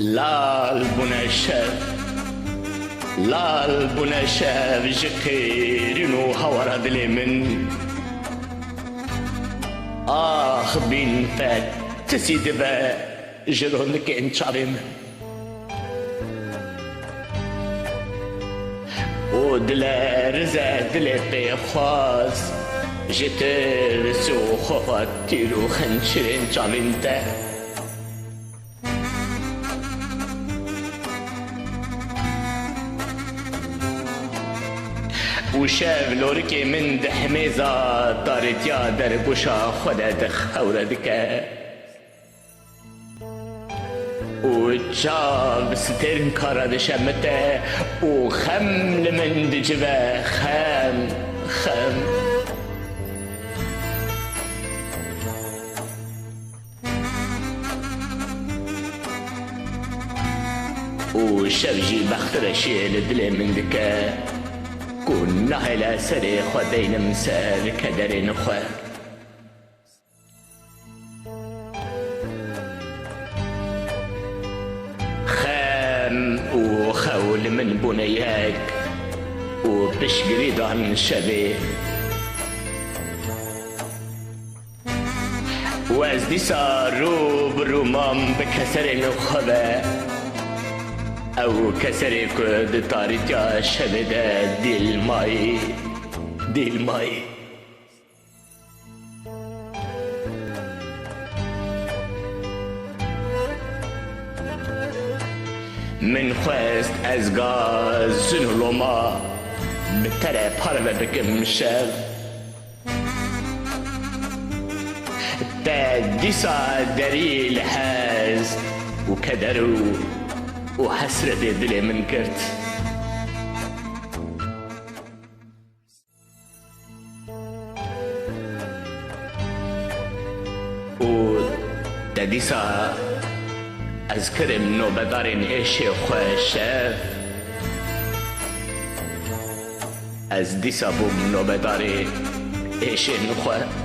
لال بونه شب جقیرینو هوارا دل من آخ بین فت تسیده و جرونك انشاري من ودلا رزا دلا بيخواز جتر سو خفات تيرو خنشرين جالنتا وشاف لوركي من دحميزة دارت يا دربوشا خدا دخورة دكا وشاف سترن كارا دشمته وخم لمن دجبه خم وشاف جي بختر شيل دل من دكا كنا هلا سري خدين مسال كدر نخوة خام وخول من بنياك وبشقري ضهن شبيه وازدي صاروا بالرمام بكسر نخبة او كسر كد طارت يا شبدا دي الماي من خواست از غاز زنولوما بتره پاره بکم شب تا دیسا دری لحاز وكدرو وحسرة دلي من كرت وداديسا أذكر منو بدارين إيشي خوشاف أز ديسا بو منو بدارين إيشي نخوة